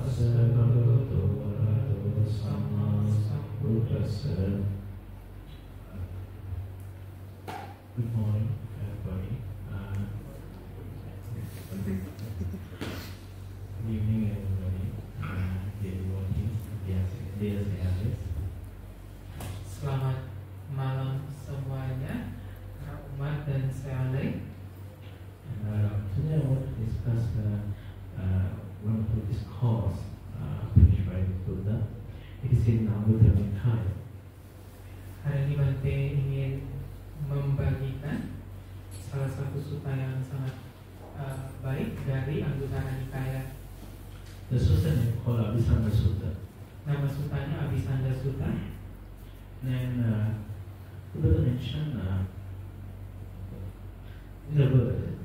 tassa bhagavato arahato samma sambuddhassa. Good morning, everybody. Good evening, everybody. Dear devotees, dear Sayalis. Selamat malam semuanya, para umat dan Sealai. Today I want to discuss one of the discourse finished by the Buddha. It is in Anguttara Nikaya. Hari ini Bante ingin membagikan salah satu sutta yang sangat baik dari Anguttara Nikaya. The sutta is called Abhisanga Sutta. Nama suttanya Abhisanga Sutta. And the Buddha mentioned in the word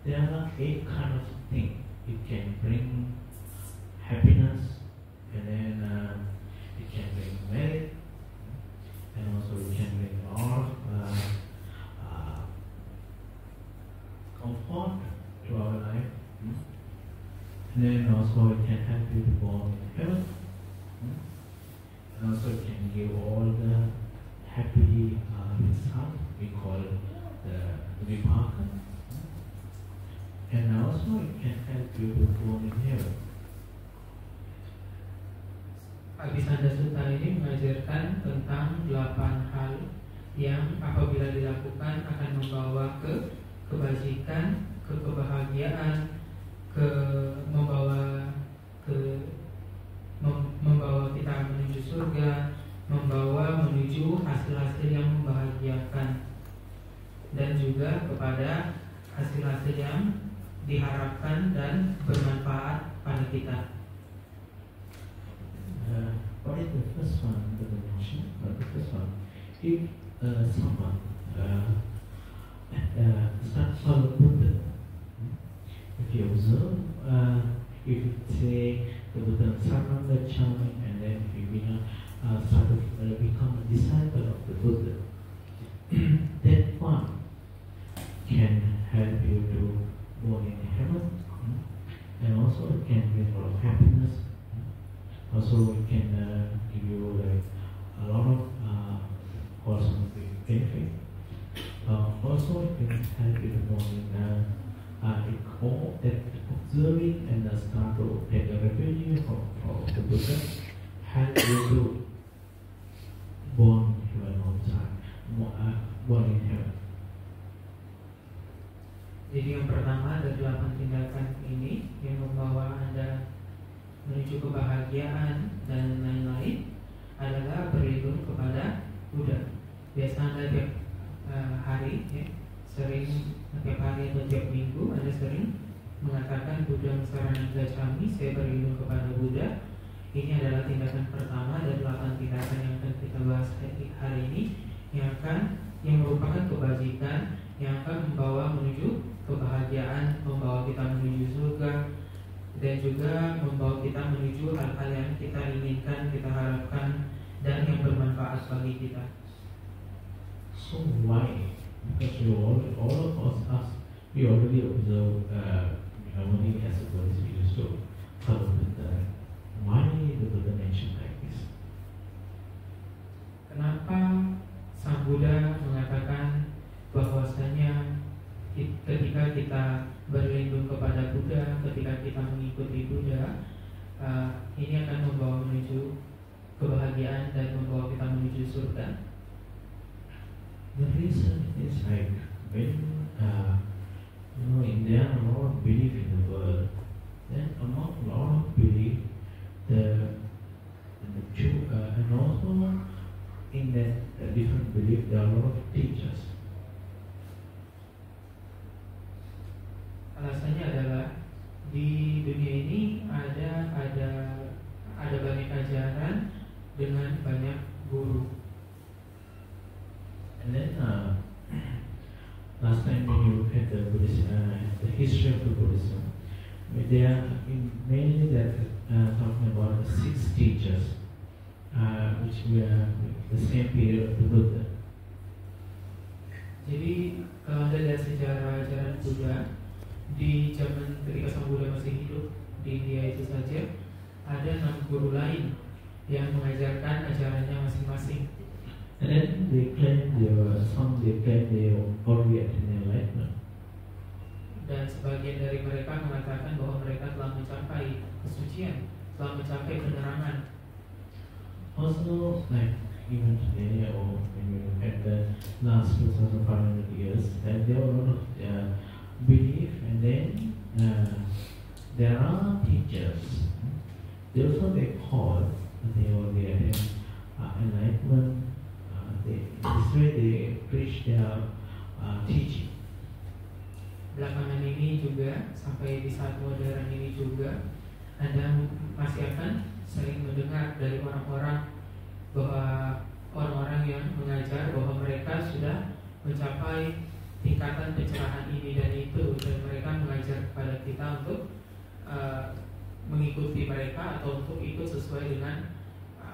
there are 8 kind of things. It can bring happiness, and then it can bring merit, and also it can bring a lot of comfort to our life. And then also it can help you to go in heaven. And also it can give all the happy result. We call it the vipaka. And also it can help you to go in heaven. Abhisanga Sutta ini mengajarkan tentang 8 hal yang apabila dilakukan akan membawa ke kebajikan, ke kebahagiaan, membawa kita menuju surga, membawa menuju hasil-hasil yang membahagiakan, dan juga kepada hasil-hasil yang diharapkan dan bermanfaat pada kita. What is the first one that I mentioned? The first one, if someone starts following Buddha, if you observe, if you say the Buddha Saranam Gacchami, and then if you start to become a disciple of the Buddha, that one can help you to go in heaven, and also it can bring a lot of happiness. Also it can give you like a lot of wholesome benefit. Also it can help you to go in observing and start to take a refuge from the Buddha, help you to born in heaven all the time, born in heaven. Jadi yang pertama ada 8 tindakan ini yang membawa Anda menuju kebahagiaan dan lain-lain adalah berlindung kepada Buddha. Biasa Anda tiap hari sering tiap hari atau tiap minggu Anda sering mengatakan Buddha Saranam Gacchami, saya berlindung kepada Buddha. Ini adalah tindakan pertama dari 8 tindakan yang akan kita bahas hari ini, yang merupakan kebajikan yang akan membawa menuju kebahagiaan, membawa kita menuju surga, dan juga membawa kita menuju hal-hal yang kita inginkan, kita harapkan, dan yang bermanfaat bagi kita. So why? Because all of us, we already observe only as a Buddhist we used to follow Buddha. Why the Buddha mentioned like this? Kenapa Sang Buddha mengatakan bahwasanya ketika kita berlindung kepada Buddha, ketika kita mengikuti Buddha, ini akan membawa menuju kebahagiaan dan membawa kita menuju surga? The reason is like when there are a lot of belief in the world, then among a lot of belief, and also in that different belief, there are a lot of teachers. Alasannya adalah di dunia ini ada banyak ajaran dengan banyak guru. And then last time when you look at the Buddhism, the history of the Buddhism, they are mainly talking about the 6 teachers, which were the same period of the Buddha. Jadi kalau Anda lihat sejarah ajaran Buddha di zaman ketika Sang Buddha masih hidup, di India itu saja ada 6 guru lain yang mengajarkan ajarannya masing-masing. And then they claim they already attained enlightenment. Dan sebagian dari mereka mengatakan bahwa mereka telah mencapai kesucian, telah mencapai penerangan. Also, like even today, or when you look at the last 2,500 years, that there were a lot of belief, and then there are teachers. They also call, they already attained enlightenment. This way they preach their teaching. Belakangan ini juga, sampai di saat modern ini juga, Anda masih akan sering mendengar dari orang-orang bahwa orang-orang yang mengajar bahwa mereka sudah mencapai tingkatan pencerahan ini dan itu, dan mereka mengajar kepada kita untuk mengikuti mereka atau untuk ikut sesuai dengan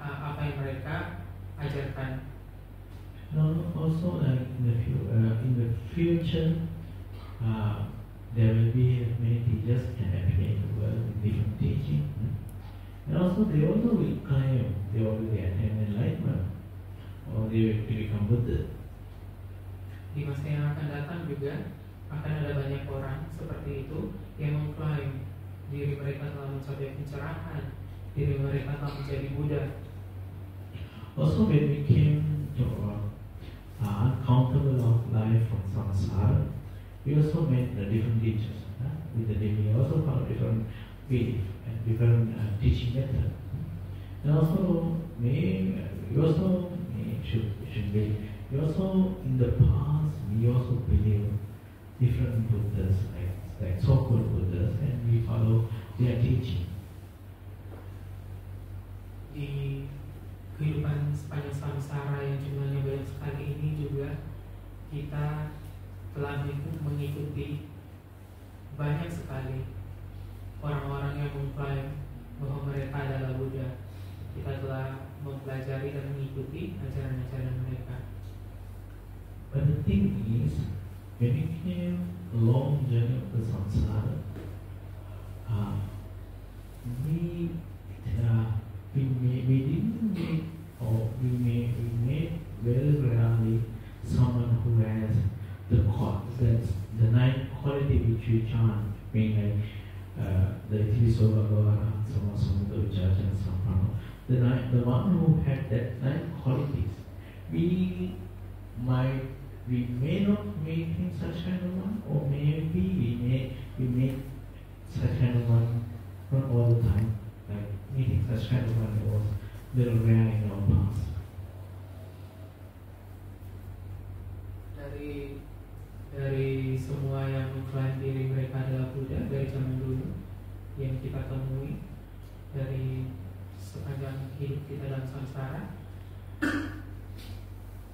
apa yang mereka ajarkan. Also, like in the future, there will be many teachers can appear in the world with different teaching. And also they also will claim they already attained enlightenment or they will become Buddha. Di masa yang akan datang juga akan ada banyak orang seperti itu yang mengklaim diri mereka telah mencapai pencerahan, diri mereka telah menjadi Buddha. Also when we came to uncountable of life from samsara, we also met the different teachers. With the we also found different belief and different teaching method. And also we also in the past we also believe different Buddhas like so-called Buddhas, and we follow their teaching. Di kehidupan sepanjang samsara yang jumlahnya banyak sekali ini juga kita telah mengikuti banyak sekali orang-orang yang mengklaim bahwa mereka adalah Buddha. Kita telah mempelajari dan mengikuti ajaran-ajaran mereka. But the thing is, when we came a long journey of the samsara, we didn't meet, or we made very rarely someone who has the 9 quality which we chant, being like the Itiviso Bhagavata, Samasamudra Vichara Sampano. The one who had that 9 qualities, we may not make him such kind of one, or maybe we make such kind of one not all the time. Like meeting such kind of one was very rare in our past. Dari semua yang mengklaim diri mereka adalah Buddha dari zaman dulu yang kita temui dari sepanjang hidup kita dalam samsara,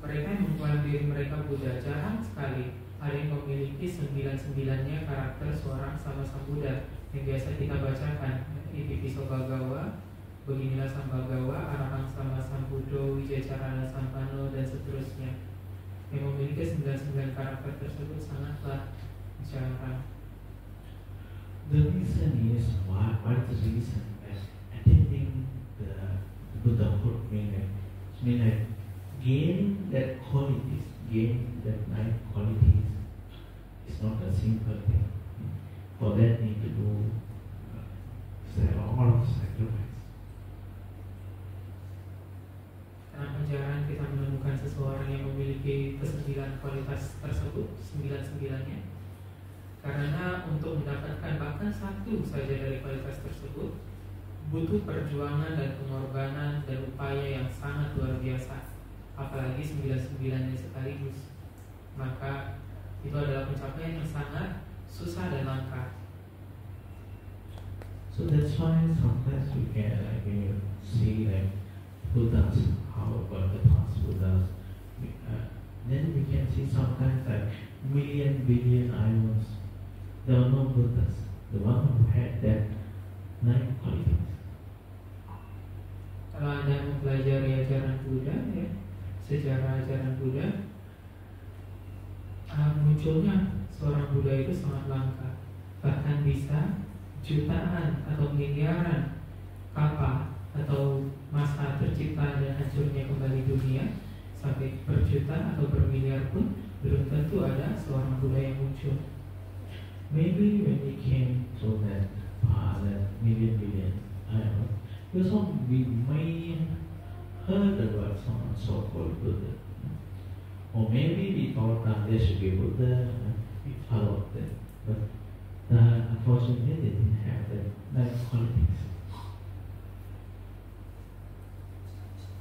mereka yang mengklaim diri mereka Buddha jarang sekali ada yang memiliki 9-9-nya karakter seorang sama sang Buddha yang biasa kita bacakan, Itiviso Bhagawa, Beginilah Sang Bhagawa, Arahang Sama Sambuddho, Wijacarana Sampano, dan seterusnya. Yang memiliki 9 karakter tersebut sangatlah jarang. The reason is what is the reason that attending the Buddhahood meaning gaining that qualities, gaining that 9 qualities is not a simple thing. For that need to do a lot of sacrifice. Kenapa jarang kita menemukan seseorang yang memiliki ke-9 kualitas tersebut, 9-9-nya? Karena untuk mendapatkan bahkan satu saja dari kualitas tersebut butuh perjuangan dan pengorbanan dan upaya yang sangat luar biasa. Apalagi 9-9-nya sekaligus. Maka itu adalah pencapaian yang sangat susah dan langka. So that's why sometimes we can when you see Buddhas, how about the past Buddhas, then we can see sometimes million, billion ions. There are no Buddhas. The one who had that 9 qualities. Kalau Anda mempelajari ajaran Buddha, ya, sejarah ajaran Buddha, munculnya seorang Buddha itu sangat langka. Bahkan bisa jutaan atau miliaran kapal atau masa tercipta dan hancurnya kembali dunia sampai berjuta atau bermiliar pun belum tentu ada seorang Buddha yang muncul. Maybe when we came to that million we may heard about some so-called Buddha, or maybe we thought that there should be Buddha, we followed them, but unfortunately they didn't have that qualities.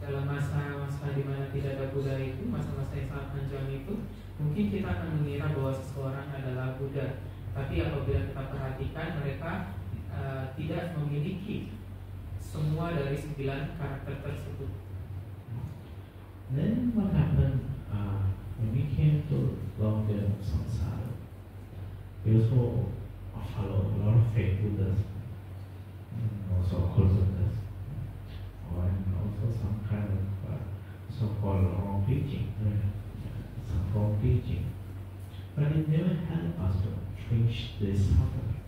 Dalam masa-masa di mana tidak ada Buddha itu, masa-masa yang sangat panjang itu, mungkin kita akan mengira bahwa seseorang adalah Buddha. Tapi apabila kita perhatikan, mereka tidak memiliki semua dari 9 karakter tersebut. Then what happened when we came to long-term samsara? We also follow a lot of fake Buddhas, also called Buddhas, and also some kind of so-called wrong teaching, some wrong teaching. But it never helped us to change this suffering.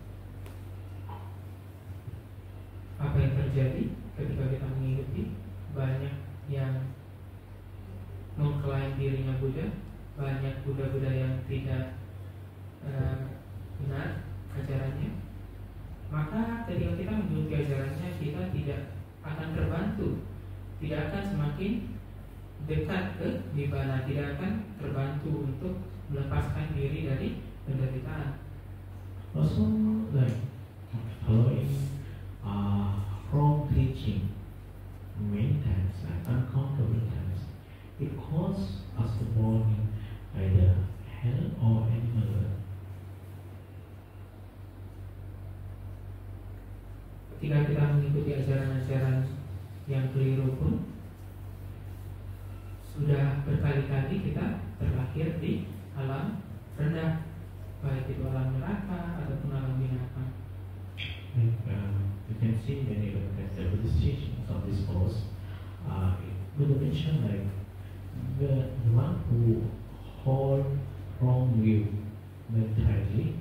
Apa yang terjadi ketika kita mengikuti banyak yang mengklaim dirinya Buddha, banyak Buddha-Buddha yang tidak benar ajarannya, maka ketika kita mengikuti ajarannya, kita tidak akan terbantu, tidak akan semakin dekat ke Nibbana, tidak akan terbantu untuk melepaskan diri dari penderitaan. Also, like following wrong teaching many times, like uncountable times, it causes us to born in either hell or animal world. Ketika kita mengikuti ajaran-ajaran yang keliru pun, sudah berkali-kali kita terlahir di alam rendah, baik itu alam neraka ataupun alam binatang. You can see when you look at the Buddhist teachings of this course, Buddha mentioned like the one who hold wrong view mentality,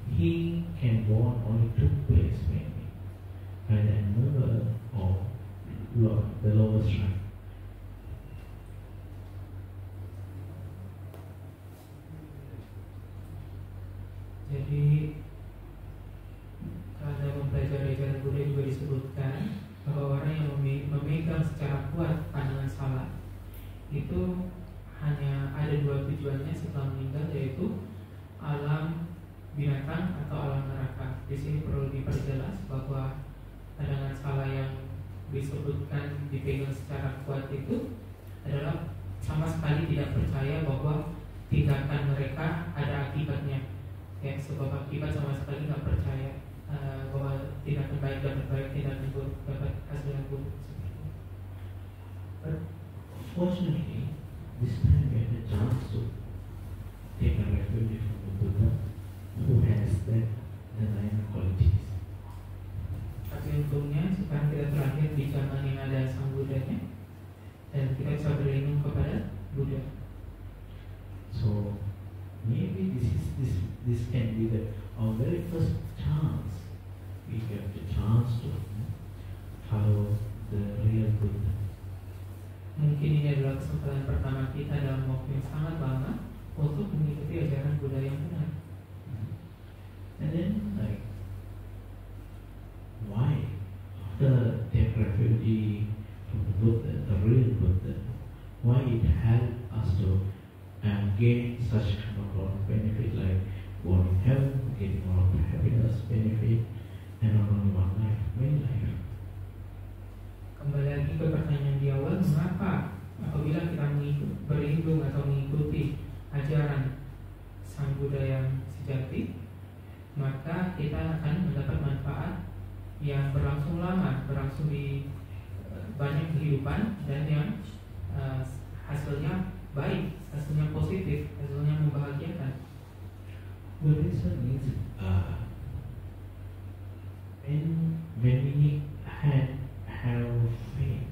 he can born only 2 places maybe, either another or the lowest rank. Jadi pada mempelajari ajaran Buddha juga disebutkan bahwa orang yang memegang secara kuat pandangan salah itu hanya ada 2 tujuannya setelah meninggal, yaitu alam binatang atau alam neraka. Di sini perlu diperjelas bahwa pandangan salah yang disebutkan dipegang secara kuat itu adalah sama sekali tidak percaya bahwa tindakan mereka ada akibatnya. Ya, sebab akibat sama sekali nggak percaya bahwa tindakan baik dapat baik, tindakan buruk dapat hasil yang buruk. But fortunately, this time we had a chance to take a refuge from the Buddha who has the 9 qualities. Tapi untungnya sekarang kita terakhir di zaman yang ada sang Buddhanya dan kita bisa berlindung kepada Buddha. So maybe this can be our very first chance. We have the chance to follow the real Buddha. Mungkin ini adalah kesempatan pertama kita dalam waktu yang sangat lama untuk mengikuti ajaran Buddha yang benar. And then, like, why after take refuge from the Buddha, the real Buddha, why it helped us to gain such kind of benefit, like going in heaven, getting a lot of happiness, benefit, and not only one life, many life. Kembali lagi ke pertanyaan di awal, mengapa apabila kita berlindung atau mengikuti ajaran sang Buddha yang sejati, maka kita akan mendapat manfaat yang berlangsung lama, berlangsung di banyak kehidupan, dan yang hasilnya baik, hasilnya positif, hasilnya membahagiakan. The reason is when we have faith,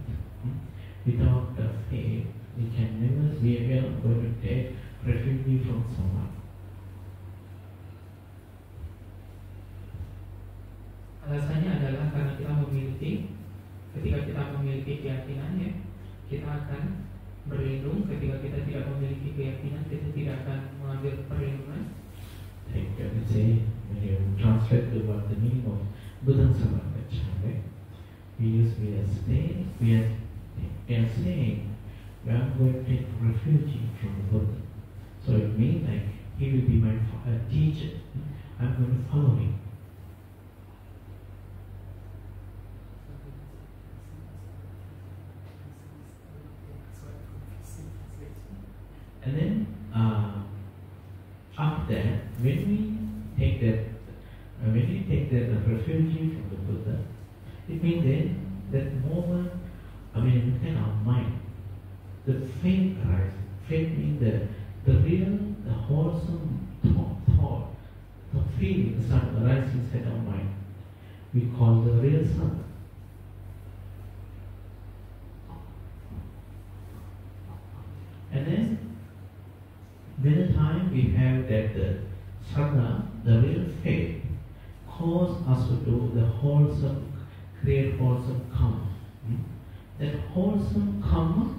without the faith, we can never be able to take refuge from someone. kita memiliki keyakinan, ya, kita akan berlindung. Ketika kita tidak memiliki keyakinan, kita tidak akan mengambil perlindungan. Like we say, when you translate the word, the meaning of Buddha Samanvachana, we are saying we are saying we are going to take refuge from the Buddha. So it means like he will be my teacher. I'm going to follow him. And then after that, when we take that refuge from the Buddha, it means then that moment, within our mind, the faith arises. Faith means the real, the wholesome thought, the feeling start arising inside our mind. We call the real sun. And then, by the time we have that sadhana, the real faith, cause us to do the wholesome, create wholesome karma. That wholesome karma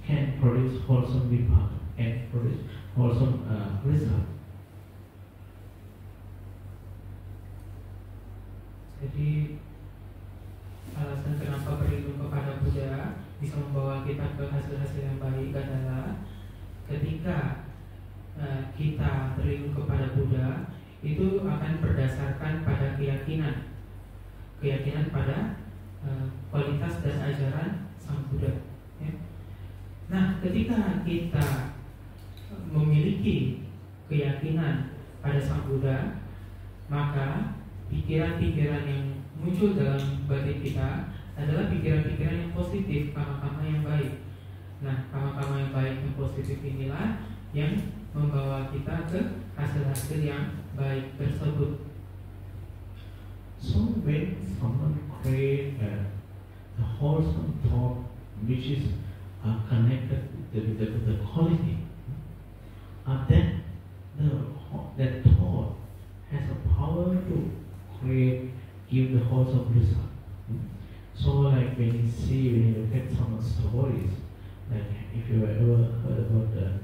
can produce wholesome vipaka, can produce wholesome result. Jadi alasan kenapa berlindung kepada Buddha bisa membawa kita ke hasil-hasil yang baik adalah ketika kita berlindung kepada Buddha itu akan berdasarkan pada keyakinan pada kualitas dan ajaran Sang Buddha, ya. Nah, ketika kita memiliki keyakinan pada Sang Buddha, maka pikiran-pikiran yang muncul dalam batin kita adalah pikiran-pikiran yang positif, karma-karma yang baik. Nah, karma-karma yang baik yang positif inilah yang membawa kita ke hasil-hasil yang baik tersebut. So when someone creates a wholesome thought which is connected with the quality, then that thought has a power to give the wholesome result. So like when you look at some stories, like if you ever heard about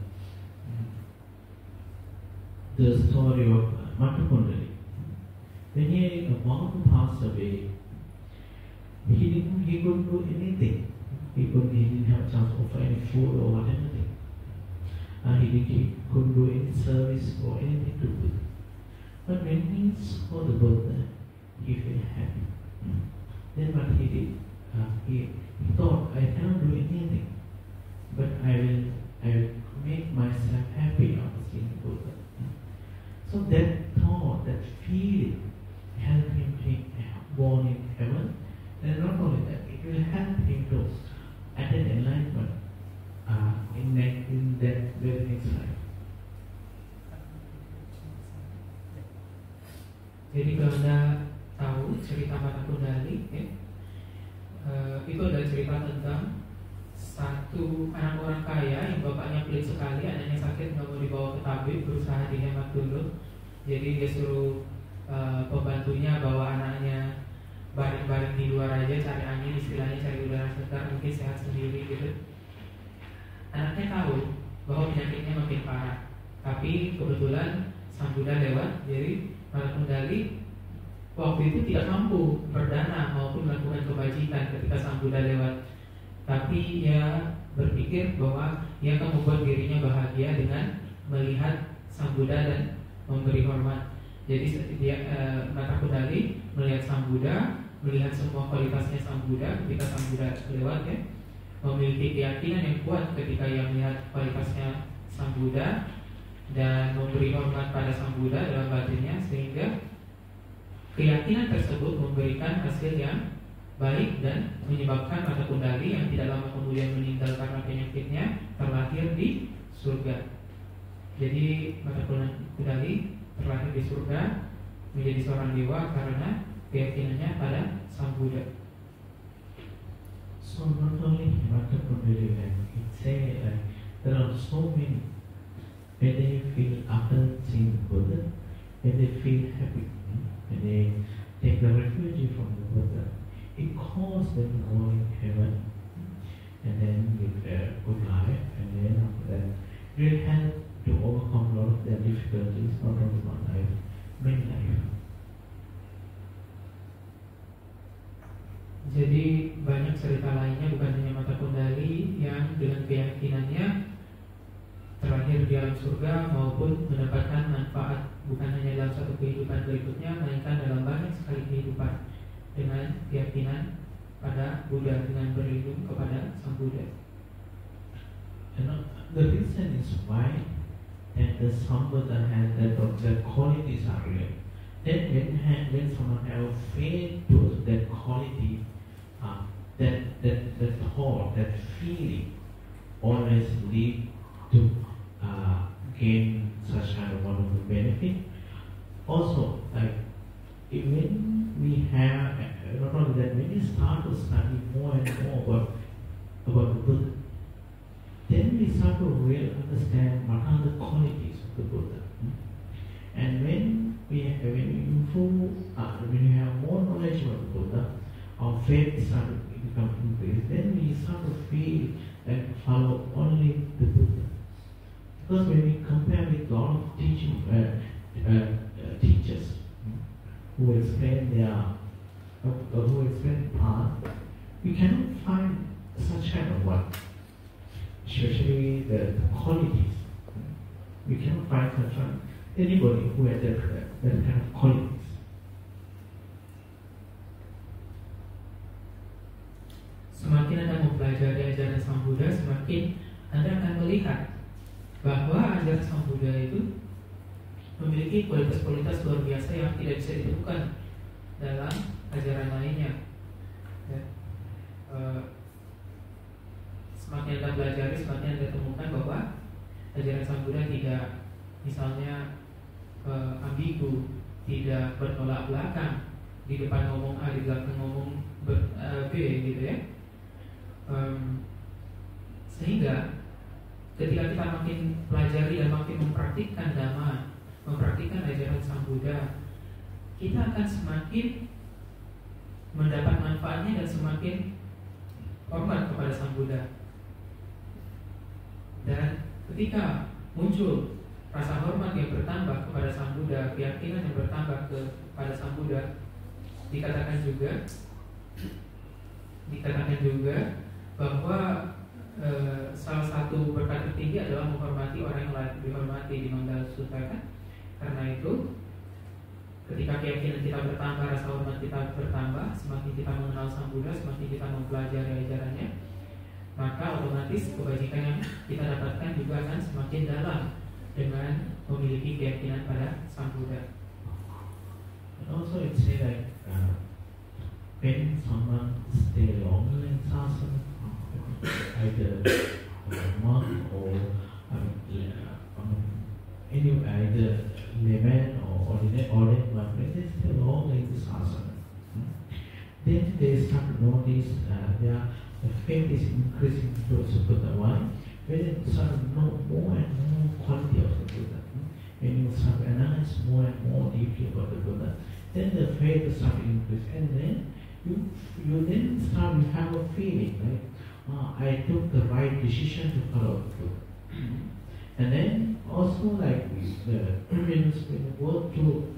the story of Mata Kundali. When he about to pass away, he couldn't do anything. He didn't have a chance to offer any food or whatever. He couldn't do any service or anything to do. But when he saw the Buddha, he felt happy. Then what he did, he thought, I cannot do anything, but I will make myself happy after seeing the Buddha. So that thought, that feeling, helped him be born in heaven. And not only that, it will help him to attain enlightenment in that very next life. Jadi kalau Anda tahu cerita Mata Kundali, ya, itu adalah cerita tentang satu anak orang kaya yang bapaknya pelit sekali, anaknya sakit nggak mau dibawa ke tabib, berusaha dihemat dulu. Jadi dia suruh pembantunya bawa anaknya baring-baring di luar aja, cari angin, istilahnya cari udara segar, mungkin sehat sendiri gitu. Anaknya tahu bahwa penyakitnya makin parah, tapi kebetulan Sang Buddha lewat. Jadi Mata Kundali waktu itu tidak mampu berdana maupun melakukan kebajikan ketika Sang Buddha lewat. Tapi ia berpikir bahwa ia akan membuat dirinya bahagia dengan melihat Sang Buddha dan memberi hormat. Jadi Mata Kundali melihat Sang Buddha, melihat semua kualitasnya Sang Buddha ketika Sang Buddha lewat, ya, memiliki keyakinan yang kuat ketika ia melihat kualitasnya Sang Buddha dan memberi hormat pada Sang Buddha dalam batinnya, sehingga keyakinan tersebut memberikan hasil yang baik dan menyebabkan Mata Kundali yang tidak lama kemudian meninggal karena penyakitnya terlahir di surga. Jadi Mata Kundali terlahir di surga menjadi seorang dewa karena keyakinannya pada Sang Buddha. So not only Mata Kundali, it say there are so many. When they feel after seeing the Buddha, when they feel happy, when they take the refuge from the Buddha, it calls them going heaven, and then with good life, and then after that, it will help to overcome a lot of their difficulties, not only one life, many life. Jadi banyak cerita lainnya, bukan hanya mata kundali yang dengan keyakinannya terlahir di alam surga maupun mendapatkan manfaat bukan hanya dalam satu kehidupan berikutnya, melainkan dalam banyak sekali kehidupan dengan keyakinan pada Buddha, dengan berlindung kepada Sang Buddha. And the reason is why that the Sang Buddha has that qualities are real. Then when someone have faith to that quality, that thought, that feeling, always lead to gain such kind of wonderful benefit. Also, like when we have, not only that, when we start to study more and more about the Buddha, then we start to really understand what are the qualities of the Buddha. And when you have more knowledge about the Buddha, our faith starts to become increased. Then we start to feel and follow only the Buddha. Because when we compare with a lot of teachers who explain the path, we cannot find such kind of one, especially the qualities. We cannot find such one. Anybody who has that kind of qualities. Semakin Anda mempelajari ajaran Sang Buddha, semakin Anda akan melihat bahwa ajaran Sang Buddha itu memiliki kualitas-kualitas luar biasa yang tidak bisa ditemukan dalam ajaran lainnya. Ya. Semakin Anda pelajari, semakin Anda temukan bahwa ajaran Sang Buddha tidak, misalnya, ambigu, tidak bertolak belakang, di depan ngomong A, di belakang ngomong B, gitu ya. Sehingga ketika kita makin pelajari dan makin mempraktikkan Dhamma, mempraktikkan ajaran Sang Buddha, kita akan semakin mendapat manfaatnya dan semakin hormat kepada Sang Buddha. Dan ketika muncul rasa hormat yang bertambah kepada Sang Buddha, keyakinan yang bertambah kepada Sang Buddha, dikatakan juga bahwa salah satu berkat tertinggi adalah menghormati orang yang layak dihormati di Manggala Sutta, kan? Karena itu, ketika keyakinan kita bertambah, rasa hormat kita bertambah, semakin kita mengenal Sang Buddha, semakin kita mempelajari ajarannya, maka otomatis kebajikan yang kita dapatkan juga akan semakin dalam dengan memiliki keyakinan pada Sang Buddha. And also it say like when someone stay longer in sasana, either monk or either layman or ordinary one, when they stay longer in the sasana, then they start to notice the faith is increasing towards the Buddha. Why? When they start to know more and more quality of the Buddha, when you start to analyze more and more deeply about the Buddha, then the faith will start to increase, and then you then start to have a feeling like, I took the right decision to follow the Buddha. And then also like when you work to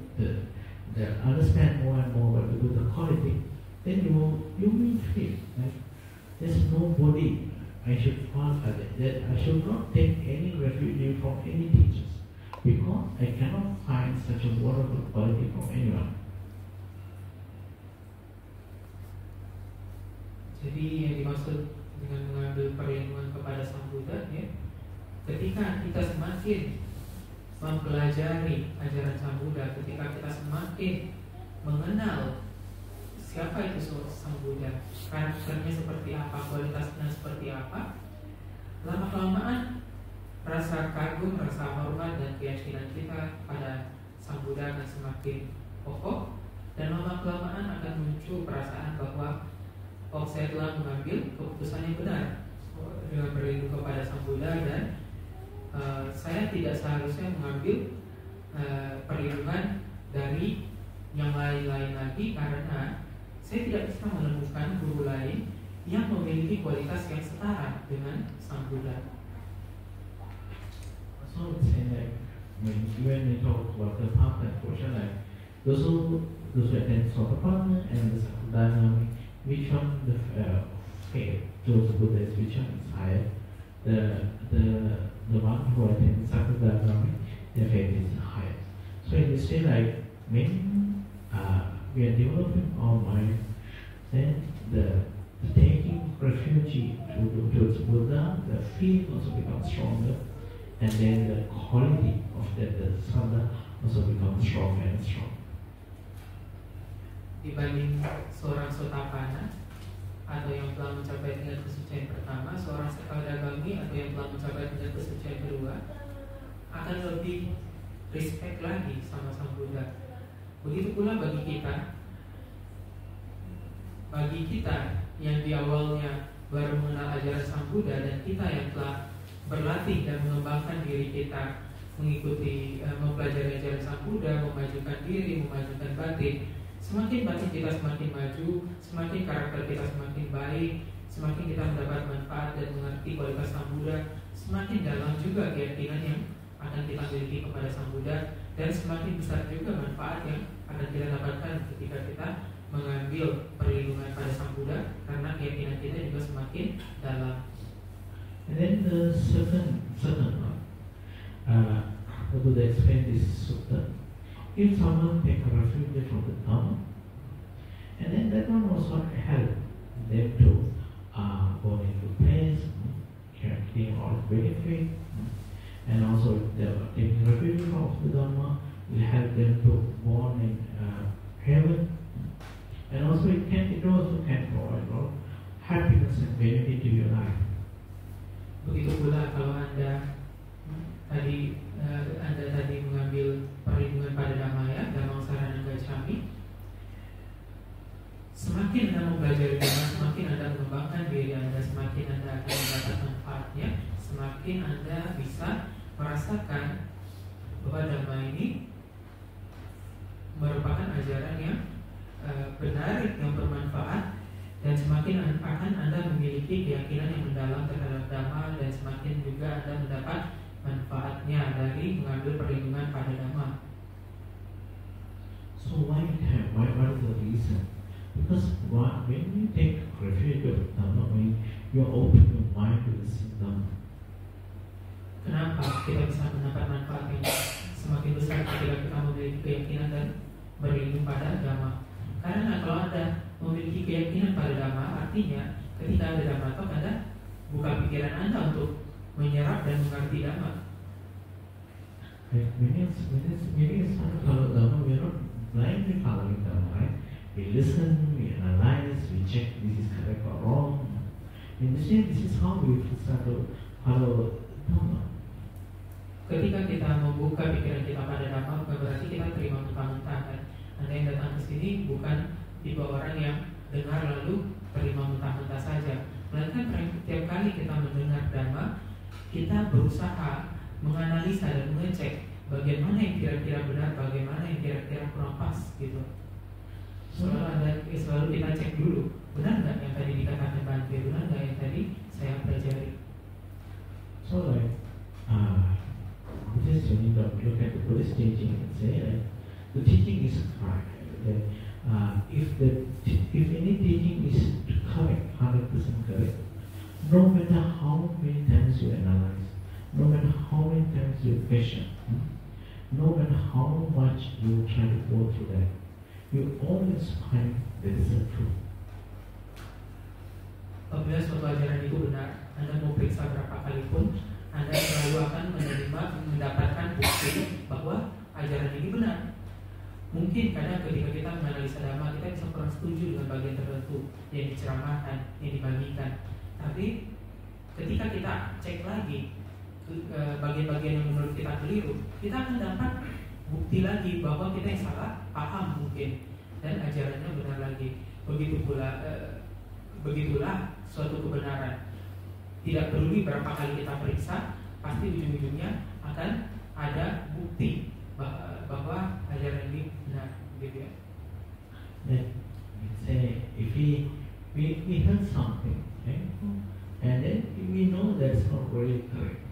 understand more and more about the Buddha quality, then you will feel like there's nobody I should follow, that I should not take any refuge from any teachers, because I cannot find such a wonderful quality from anyone. Jadi yang dimaksud dengan mengambil perlindungan kepada Sang Buddha, ya, ketika kita semakin mempelajari ajaran Sang Buddha, ketika kita semakin mengenal siapa itu Sang Buddha, karakternya seperti apa, kualitasnya seperti apa, lama-kelamaan rasa kagum, rasa hormat dan keyakinan kita pada Sang Buddha akan semakin kokoh, dan lama-kelamaan akan muncul perasaan bahwa saya telah mengambil keputusan yang benar dengan berlindung kepada Sang Buddha, dan saya tidak seharusnya mengambil perlindungan dari yang lain-lain lagi, karena saya tidak bisa menemukan guru lain yang memiliki kualitas yang setara dengan Sang Buddha. So it's saying like when we talk about the path and portion, like those who attend Sotapanna and the Sakudana, which one the faith towards the Buddha is, which one is higher? The one who attends Sakudana, their faith is higher. So in this way, like when we are developing our mind, then the taking refuge towards Buddha, the feeling also becomes stronger, and then the quality of the sadhana also becomes stronger and stronger. Dibanding seorang Sotapanna atau yang telah mencapai tingkat kesucian pertama, seorang Sakadagami atau yang telah mencapai tingkat kesucian kedua akan lebih respect lagi sama Sang Buddha. Begitu pula bagi kita yang di awalnya baru mengenal ajaran Sang Buddha, dan kita yang telah berlatih dan mengembangkan diri kita mengikuti mempelajari ajaran Sang Buddha, memajukan diri, memajukan batin. Semakin batin kita semakin maju, semakin karakter kita semakin baik, semakin kita mendapat manfaat dan mengerti kualitas Sang Buddha, semakin dalam juga keyakinan yang akan kita miliki kepada Sang Buddha, dan semakin besar juga manfaat yang akan kita dapatkan ketika kita mengambil perlindungan pada Sang Buddha, karena keyakinan kita juga semakin dalam. And then the second one, the Buddha explained this sutta. If someone take a refuge from the Dhamma, and then that one also help them to go into place, getting all benefit, and also if they are taking refuge from the Dhamma, will help them to born in heaven, and also it also can provide a lot of happiness and benefit to your life. Begitu pula kalau Anda tadi mengambil perlindungan pada Dhammaya, Dhammang Saranang Gacchami, semakin Anda mempelajari Dhamma, semakin Anda mengembangkan diri Anda, semakin Anda akan mendapat manfaatnya, semakin Anda bisa merasakan bahwa Dhamma ini merupakan ajaran yang benar, yang bermanfaat, dan semakin akan Anda memiliki keyakinan yang mendalam terhadap Dhamma, dan semakin juga Anda mendapat manfaatnya dari mengambil perlindungan pada Dhamma. So what is the reason? Because when you take refuge of Dhamma, when you open your mind to receive Dhamma. Kenapa kita bisa mendapat manfaat yang semakin besar ketika kita memiliki keyakinan dan berlindung pada Dhamma? Karena kalau Anda memiliki keyakinan pada Dhamma, artinya ketika ada Dhamma talk, Anda buka pikiran Anda untuk menyerap dan mengerti Dhamma. Meaning kalau Dhamma, we are not blindly following Dhamma, right? We listen, we analyze, we check this is correct or wrong. In this way, this is how we start to follow Dhamma. Ketika kita membuka pikiran kita pada Dhamma, bukan berarti kita terima mentah-mentah, kan? Anda yang datang ke sini bukan tipe orang yang dengar lalu terima mentah-mentah saja. Melainkan setiap kali kita mendengar Dhamma, kita berusaha menganalisa dan mengecek bagaimana yang kira-kira benar, bagaimana yang kira-kira kurang pas, gitu. Selalu kita cek dulu, benar nggak yang tadi dikatakan Bante, benar nggak yang tadi saya pelajari. So like, just when you look at the Buddhist teaching and say that the teaching is correct. That if any teaching is correct, 100% correct, no matter how many times you analyze, no matter how many times you question, no matter how much you try to go through that, you always find that is the truth. Apabila suatu ajaran itu benar, Anda mau periksa berapa kali pun, Anda selalu akan mendapatkan bukti bahwa ajaran ini benar. Mungkin karena ketika kita menganalisa Dhamma, kita bisa kurang setuju dengan bagian tertentu yang diceramahkan, yang dibagikan. Tapi ketika kita cek lagi bagian-bagian yang menurut kita keliru, kita akan dapat bukti lagi bahwa kita yang salah paham mungkin, dan ajarannya benar lagi. Begitulah suatu kebenaran. Tidak peduli berapa kali kita periksa, pasti ujung-ujungnya akan ada bukti bahwa ajaran ini benar, gitu ya. Then say we heard something, okay? And then we know that's not really correct.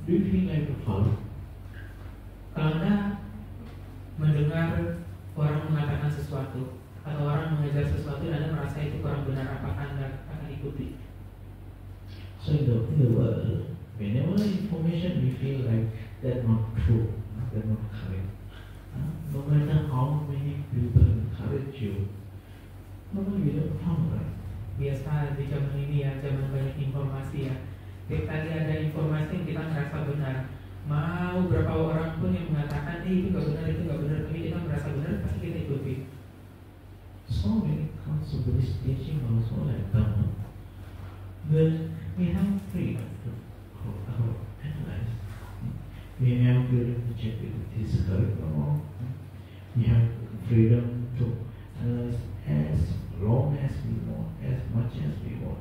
Do you feel like to follow? Kalau Anda mendengar orang mengatakan sesuatu atau orang mengajar sesuatu dan Anda merasa itu kurang benar, apakah Anda akan ikuti? So in the world, whenever information we feel like that's not true, that's not correct, no matter how many people encourage you, no, you don't follow, right? Biasa di zaman ini ya, zaman banyak informasi ya. Setiap kali ada informasi yang kita merasa benar, mau berapa orang pun yang mengatakan itu nggak benar, tapi kita merasa benar, pasti kita ikuti. So when it comes to Buddhist teaching also like Dhamma, but we have freedom to analyze. We have freedom to check if it is correct or wrong. We have freedom to analyze as long as we want, as much as we want.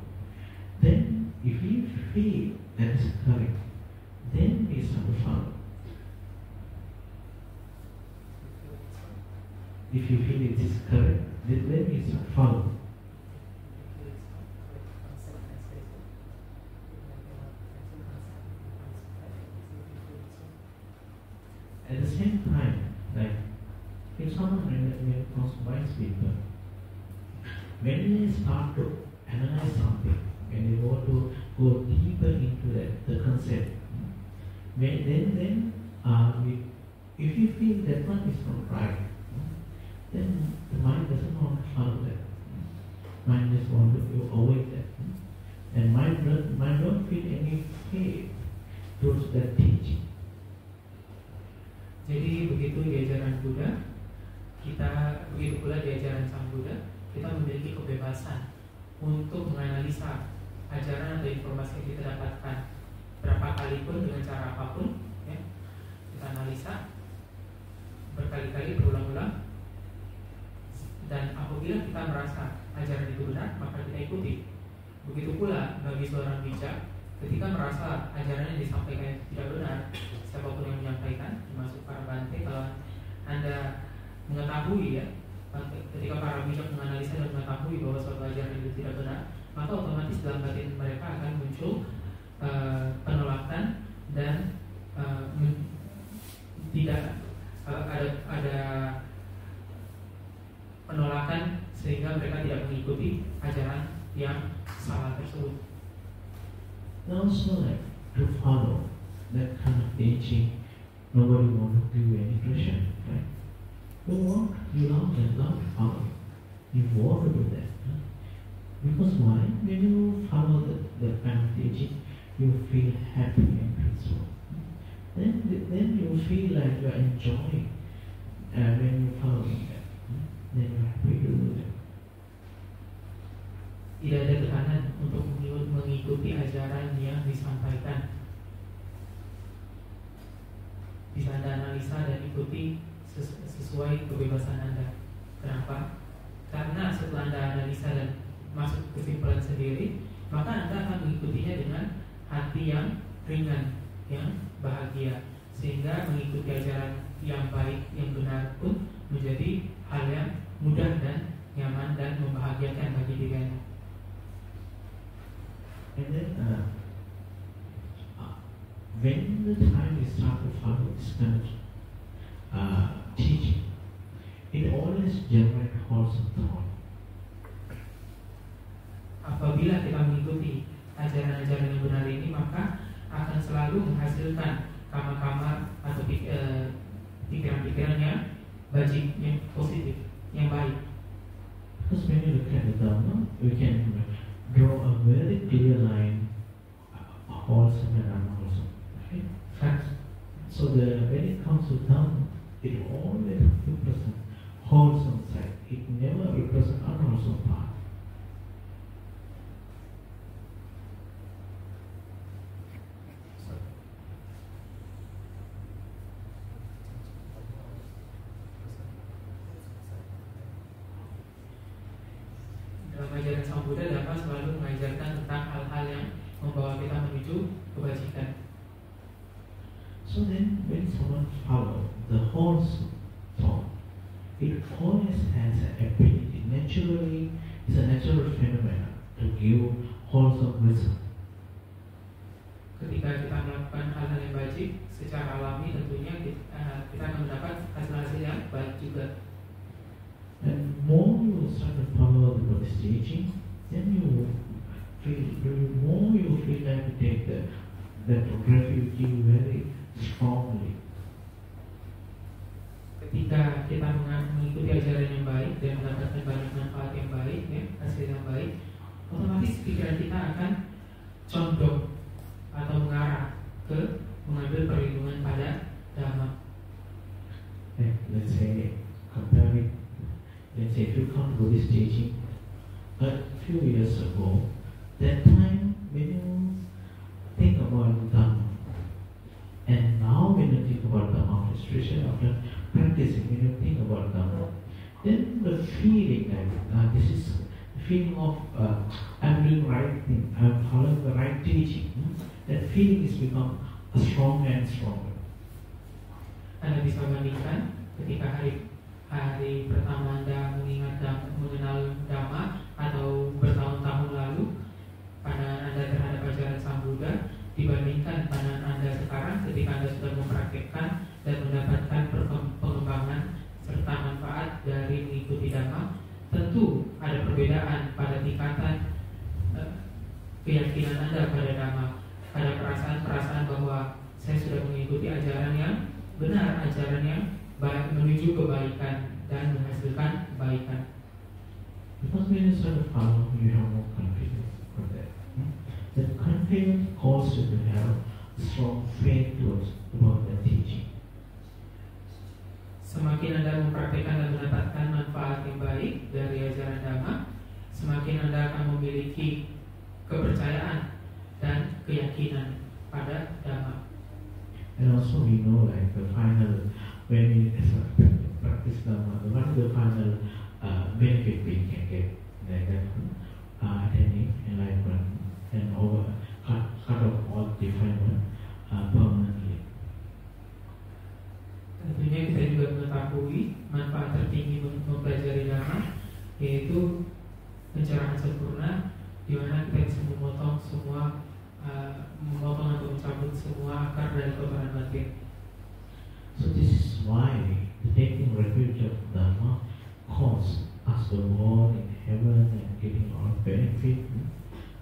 Then, if we feel that is correct, then we start to follow. If you feel it is correct, then we start to follow. At the same time, like if someone when it comes to wise people, when they start to analyze something, when they want to go deeper into the concept, then if you feel that one is not right, then the mind doesn't want to follow that. Mind just want to avoid that. And mind don't feel any faith towards that teaching. Jadi begitu di ajaran Buddha, begitu pula di ajaran Sang Buddha, kita memiliki kebebasan untuk menganalisa ajaran atau informasi yang kita dapatkan berapa kali pun dengan cara apapun, ya. Kita analisa berkali-kali, berulang-ulang, dan apabila kita merasa ajaran itu benar, maka kita ikuti. Begitu pula bagi seorang bijak, ketika merasa ajaran yang disampaikan tidak benar, siapapun yang menyampaikan, termasuk para bante, kalau Anda mengetahui ya, ketika para bijak menganalisa dan mengetahui bahwa suatu ajaran itu tidak benar, maka otomatis dalam batin mereka akan muncul penolakan dan tidak ada penolakan sehingga mereka tidak mengikuti ajaran yang salah tersebut. Also like to follow that kind of teaching, nobody want to give you any pressure, right? You love to follow. You want to do that. Right? Because why? When you follow that kind of teaching, you feel happy and peaceful. Then you feel like you are enjoying when you following that. Then you're happy to do that. Tidak ada tekanan untuk mengikuti ajaran yang disampaikan. Bisa Anda analisa dan ikuti sesuai kebebasan Anda. Kenapa? Karena setelah Anda analisa dan masuk kesimpulan sendiri, maka Anda akan mengikutinya dengan hati yang ringan, yang bahagia, sehingga mengikuti ajaran yang baik, yang benar pun menjadi hal yang mudah dan nyaman dan membahagiakan bagi diri Anda. And then when the time we start to follow this kind of teaching, it always generates wholesome thought. Apabila kita mengikuti ajaran-ajaran yang benar ini, maka akan selalu menghasilkan kama-kama atau pikiran-pikiran yang bajik, yang positif, yang baik. Because when you look at the Dhamma, we can draw a very clear line, wholesome and unwholesome. Right? So when it comes to Dhamma, it always represents wholesome side. It never represents unwholesome part. Dalam ajaran Sang Buddha dapat selalu mengajarkan tentang hal-hal yang membawa kita menuju kebajikan. So then, when someone follows the wholesome thought, it always has an ability. Naturally, it's a natural phenomenon. to give wholesome result. Ketika kita melakukan hal-hal yang baik secara alami, tentunya kita akan mendapat hasil-hasil yang baik juga. And more you start to follow the Buddhist teaching, then more you feel like to take that refuge very strongly. Ketika kita mengikuti ajaran yang baik dan mendapatkan banyak manfaat yang baik, ya, hasil yang baik, otomatis pikiran kita akan condong atau mengarah ke mengambil perlindungan pada Dhamma. Let's say, compare it. Let's say if you come to Buddhist teaching a few years ago, that time when you think about Dhamma, and now when you think about Dhamma, especially after practicing, when you think about Dhamma, then the feeling like this is the feeling of I'm doing right thing, I'm following the right teaching. That feeling is become stronger and stronger. Anda bisa bandingkan ketika hari pertama Anda mengenal Dhamma atau bertahun-tahun lalu pandangan Anda terhadap ajaran Sang Buddha dibandingkan pandangan Anda sekarang ketika Anda sudah mempraktikkan dan mendapatkan pengembangan serta manfaat dari mengikuti Dhamma. Tentu ada perbedaan pada tingkatan keyakinan Anda pada Dhamma. Ada perasaan bahwa saya sudah mengikuti ajaran yang benar, ajaran yang baik, menuju kebaikan dan menghasilkan kebaikan. Because when you start to follow, you have more confidence for that. That confidence causes you to have strong faith about that teaching. Semakin Anda mempraktikkan dan mendapatkan manfaat yang baik dari ajaran Dhamma, semakin Anda akan memiliki kepercayaan dan keyakinan pada Dhamma. And also we know like the final, when we practice Dhamma, what is the final benefit we can get? Like that, attaining enlightenment and cut off all defilement permanently. Tentunya kita juga mengetahui manfaat tertinggi mempelajari Dhamma, yaitu pencerahan sempurna, di mana kita bisa memotong atau mencabut semua akar dari kotoran batin. So this is why taking refuge of Dhamma causes us to go in heaven and getting all benefit,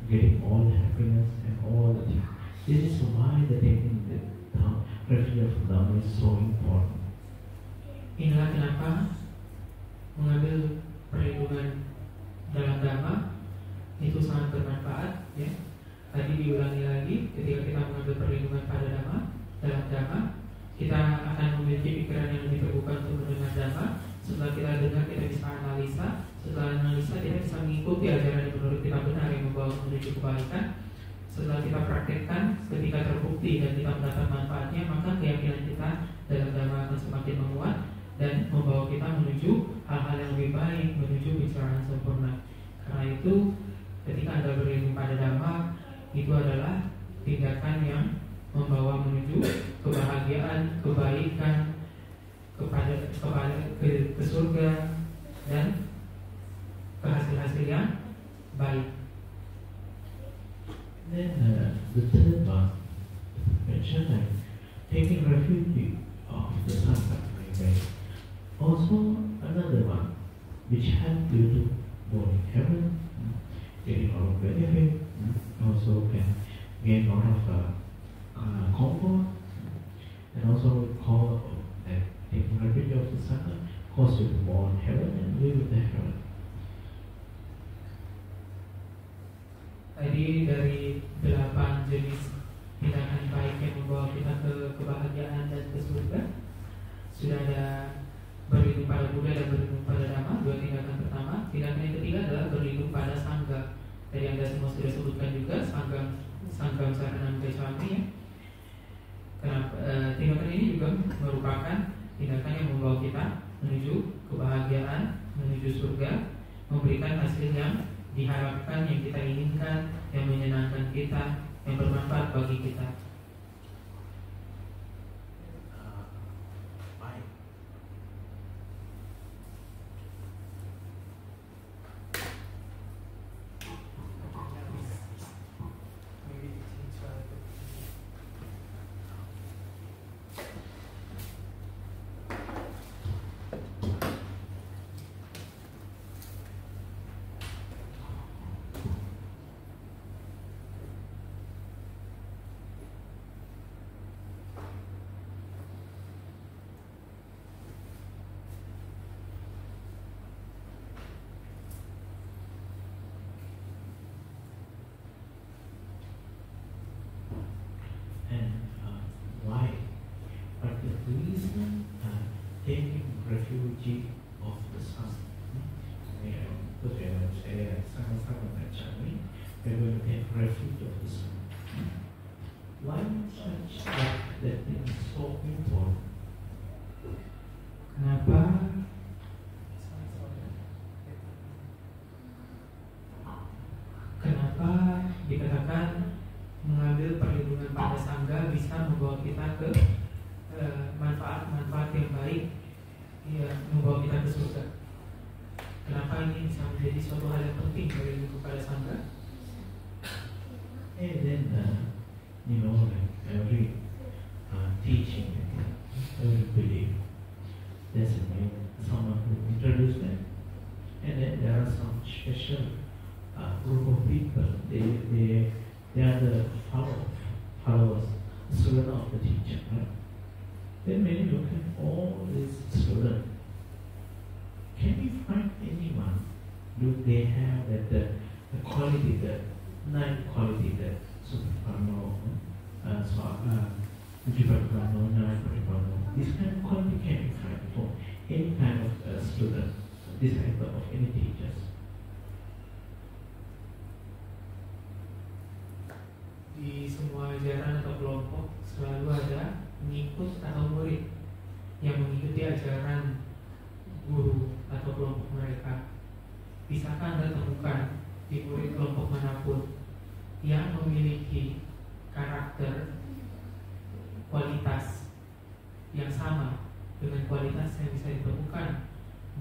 getting all happiness and all the things. This is why the taking the refuge of Dhamma is so important. Inilah kenapa mengambil perlindungan dalam Dhamma itu sangat bermanfaat, ya. Tadi diulangi lagi, ketika kita mengambil perlindungan pada Dhamma, dalam Dhamma, kita akan memiliki pikiran yang lebih terbuka untuk mendengar Dhamma. Setelah kita dengar, kita bisa analisa. Setelah analisa, kita bisa mengikuti ajaran yang menurut kita benar yang membawa menuju kebaikan. Setelah kita praktekkan, ketika terbukti dan kita mendapat manfaatnya, maka keyakinan kita dalam Dhamma akan semakin menguat dan membawa kita menuju hal-hal yang lebih baik, menuju pencerahan sempurna. Karena itu, ketika Anda berlindung pada Dhamma, itu adalah tindakan yang membawa menuju kebahagiaan, kebaikan, ke surga dan ke hasil-hasil yang baik. Then the third one mentioned like taking refuge of the Sangha. Also another one which help you to go in heaven, getting a lot of benefit, also can gain a lot of comfort, and also call taking refuge of the Sangha cause you to go in heaven and live in the heaven. Tadi dari 8 jenis tindakan baik yang membawa kita ke kebahagiaan dan ke surga, sudah ada berlindung pada Buddha dan berlindung pada Dhamma, 2 tindakan pertama. Tindakan yang ketiga adalah berlindung pada Sangha. Tadi Anda semua sudah sebutkan juga Sangha Saranam Gacchami, ya. Kenapa tindakan ini juga merupakan tindakan yang membawa kita menuju kebahagiaan, menuju surga, memberikan hasil yang diharapkan, yang kita inginkan, yang menyenangkan kita, yang bermanfaat bagi kita. we're going to take refuge of the Son. Why such that thing is so important? Kenapa dikatakan mengambil perlindungan pada sangga bisa membawa kita ke manfaat-manfaat yang baik, ya, membawa kita ke surga. Kenapa ini bisa menjadi suatu hal yang penting berlindung kepada sangga? And then, like every teaching, every belief, there's someone who introduced them. And then there are some special group of people. They are the followers, students of the teacher. Right? Then when you look at all these students, can you find anyone? Do they have the quality, the nine quality that Supapano, Ujipapano, Nine, this kind of quality can be found for any kind of student, disciple of any teachers. Di semua ajaran atau kelompok selalu ada pengikut atau murid yang mengikuti ajaran guru atau kelompok mereka. Bisakah Anda temukan di murid kelompok manapun yang memiliki karakter, kualitas yang sama dengan kualitas yang bisa ditemukan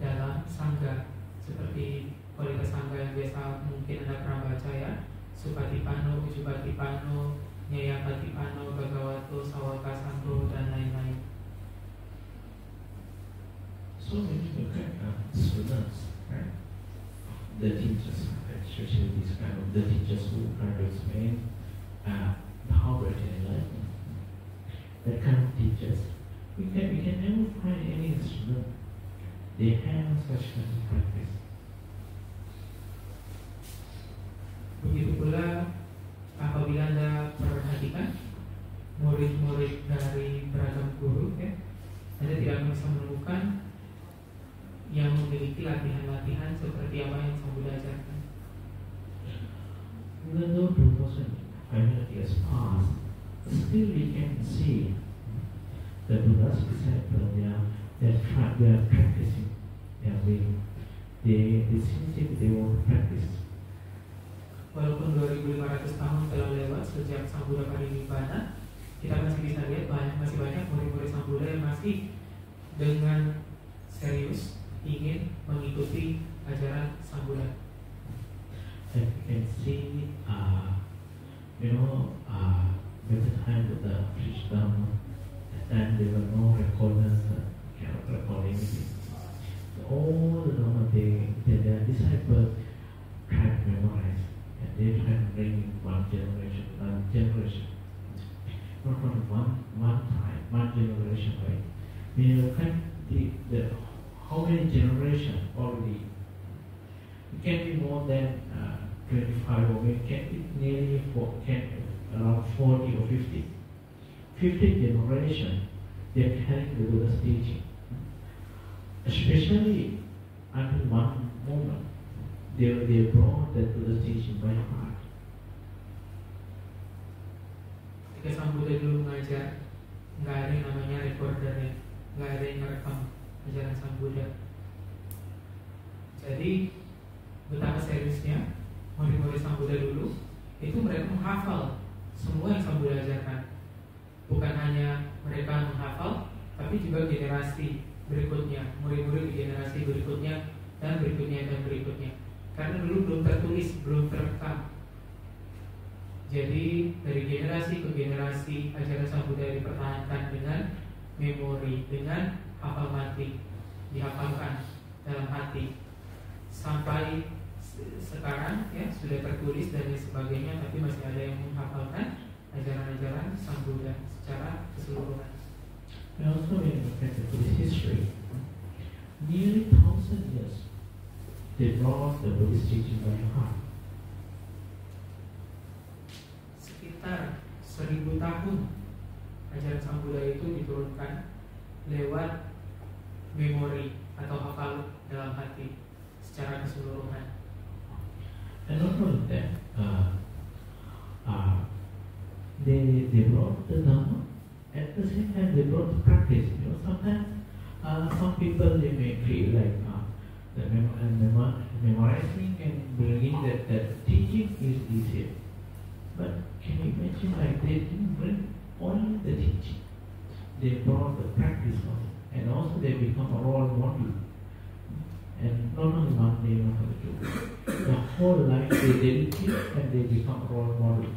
dalam sangga, seperti kualitas sangga yang biasa mungkin Anda pernah baca, ya, Supatipano, Ujupatipano, Nyayapatipano, Bhagavato, Sawaka Sangro, dan lain-lain. So when you look at students, right? The teachers, especially these kind of the teachers who try to explain how to enlighten, that kind of teachers, we can never find any student they have such kind of practice. Begitu pula apabila Anda perhatikan murid-murid dari beragam guru, ya, Anda tidak akan bisa menemukan yang memiliki latihan-latihan seperti apa yang Sang Buddha ajarkan. Even though 2,500 years passed, still we can see the Buddha's disciples, they are practicing their way. They sincerely they want to practice. Walaupun 2500 tahun telah lewat sejak Sang Buddha parinibbana, kita masih bisa lihat masih banyak murid-murid Sang Buddha yang masih dengan serius ingin mengikuti ajaran Sang Buddha. And you can see, by the time of the preached Dhamma, and there were no recorders, cannot record anything. So all the Dhamma, their disciples try to memorize, and they try to bring in one generation, not only one time, one generation, right? When you look at the how many generations already, it can be more than 25, or it can be nearly around 40 or 50. 50 generations, they are carrying the Buddha's teaching. Especially until one moment, they brought the Buddha's teaching by heart. Ketika Sang Buddha dulu mengajar, nggak ada yang namanya recordernya, nggak ada yang merekam ajaran Sang Buddha. Jadi betapa seriusnya murid-murid Sang Buddha dulu itu mereka menghafal semua yang Sang Buddha ajarkan. Bukan hanya mereka menghafal, tapi juga generasi berikutnya, murid-murid di generasi berikutnya dan berikutnya dan berikutnya. Karena dulu belum tertulis, belum terekam. Jadi dari generasi ke generasi ajaran Sang Buddha dipertahankan dengan memori, dengan hafal mati, dihafalkan dalam hati sampai sekarang, ya, sudah tertulis dan lain sebagainya, tapi masih ada yang menghafalkan ajaran-ajaran Sang Buddha secara keseluruhan. And also when you look at the Buddhist history, nearly 1,000 years, they brought the Buddhist teaching by heart. Sekitar 1000 tahun ajaran Sang Buddha itu diturunkan lewat memori atau hafal dalam hati secara keseluruhan. And not only that, they brought the Dhamma. At the same time, they brought the practice. Sometimes some people they may feel like memorizing and bringing that teaching is easier. But can you imagine, like, they didn't bring only the teaching, they brought the practice also, and also they become a role model. And not only one day, not only 2 days, the whole life they dedicate and they become a role model.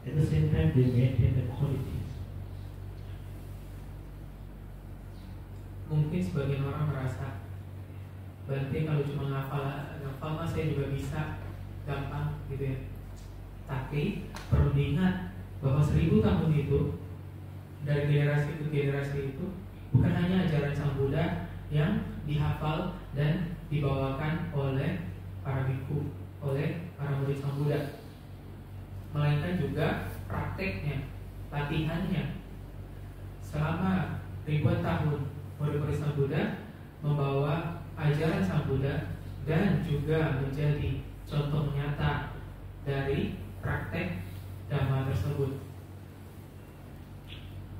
At the same time, they maintain the qualities. Mungkin sebagian orang merasa, berarti kalau cuma ngafal mah saya juga bisa, gampang gitu ya. Tapi perlu diingat bahwa 1000 tahun itu dari generasi ke generasi itu bukan hanya ajaran Sang Buddha yang dihafal dan dibawakan oleh para biku, oleh para murid Sang Buddha, melainkan juga prakteknya, latihannya. Selama ribuan tahun murid-murid Sang Buddha membawa ajaran Sang Buddha dan juga menjadi contoh nyata dari praktek Dhamma tersebut.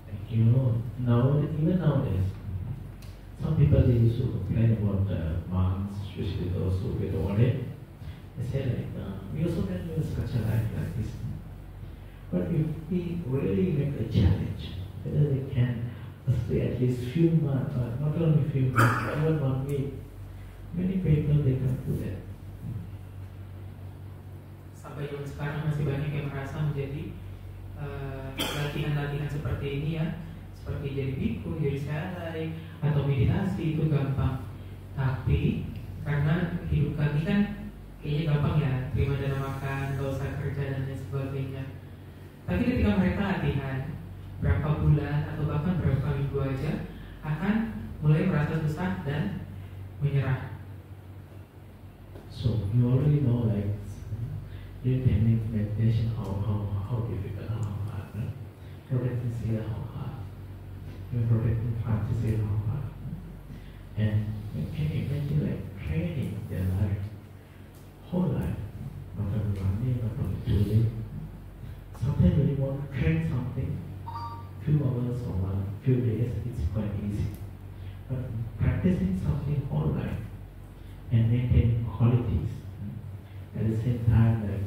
Thank you. Even nowadays, some people they used to complain about monks, especially those who get ordained. They say like, we also can live such a life like this. But if we really make a challenge, whether they can stay at least few months, not only few months, even 1 week, many people they can do that. Sampai zaman sekarang masih banyak yang merasa menjadi latihan-latihan seperti ini ya, seperti jadi biku, jadi sarai, atau meditasi itu gampang. Tapi karena hidup kami kan kayaknya gampang ya, terima dana makan, gak usah kerja dan lain sebagainya. Tapi ketika mereka latihan berapa bulan atau bahkan berapa minggu aja, akan mulai merasa susah dan menyerah. So you already know, like, during meditation, how difficult, how hard, right? Protecting sila, how hard. Even protecting practice, how hard. And can you imagine, like, training their life, whole life, not only 1 day, not only 2 days. Sometimes when you want to train something, few hours or few days, it's quite easy. But practicing something whole life and maintaining qualities, at the same time, like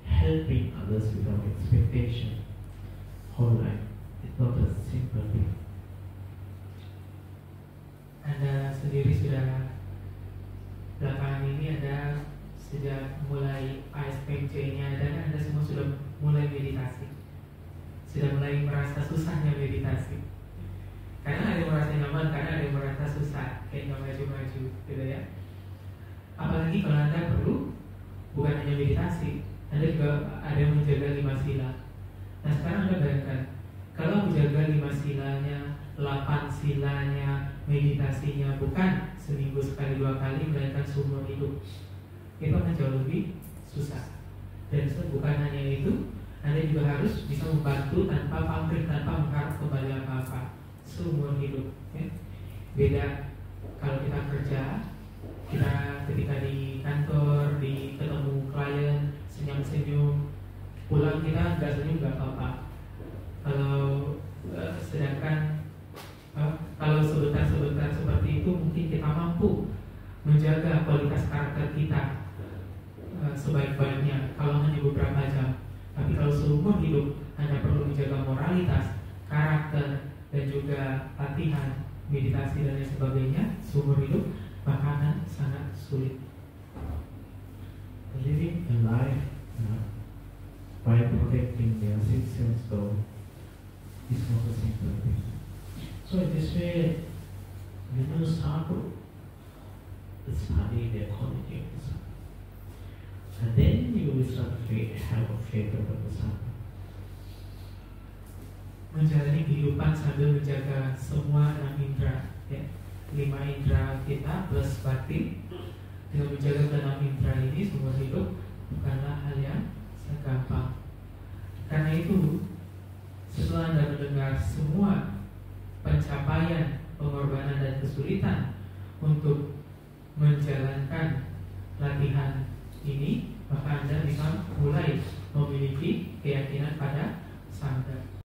helping others without expectation, whole life, it's not a simple thing. Anda sendiri sudah belakangan ini ada sejak mulai ASPMC-nya dan Anda semua sudah mulai meditasi, sudah mulai merasa susahnya meditasi. Karena ada yang merasa nyaman, karena ada yang merasa susah, kayak nggak maju-maju, gitu ya. Apalagi kalau Anda perlu bukan hanya meditasi, Anda juga ada yang menjaga 5 sila. Nah sekarang Anda bayangkan, kalau menjaga 5 silanya, 8 silanya, meditasinya bukan seminggu sekali 2 kali, melainkan seumur hidup, itu akan jauh lebih susah. Dan bukan hanya itu, Anda juga harus bisa membantu tanpa pamrih, tanpa mengharap kembali apa-apa seumur hidup, ya. Beda kalau kita kerja, kita ketika di kantor, di ketemu klien, senyum-senyum, pulang kita nggak senyum nggak apa-apa. Kalau sebentar-sebentar seperti itu, mungkin kita mampu menjaga kualitas karakter kita sebaik-baiknya kalau hanya beberapa jam. Tapi kalau seumur hidup Anda perlu menjaga moralitas, karakter, dan juga latihan, meditasi dan lain sebagainya seumur hidup, maka akan sangat sulit. Living a life by protecting their 6 sense door is not a simple thing. So in this way, when you start to study the quality of the sun, and then you will start to have a faith of the sun. Menjalani kehidupan sambil menjaga semua 6 indera, ya. 5 indera kita plus batin, dengan menjaga ke-6 indera ini seumur hidup bukanlah hal yang segampang. Karena itu, setelah Anda mendengar semua pencapaian, pengorbanan dan kesulitan untuk menjalankan latihan ini, maka Anda bisa mulai memiliki keyakinan pada Sang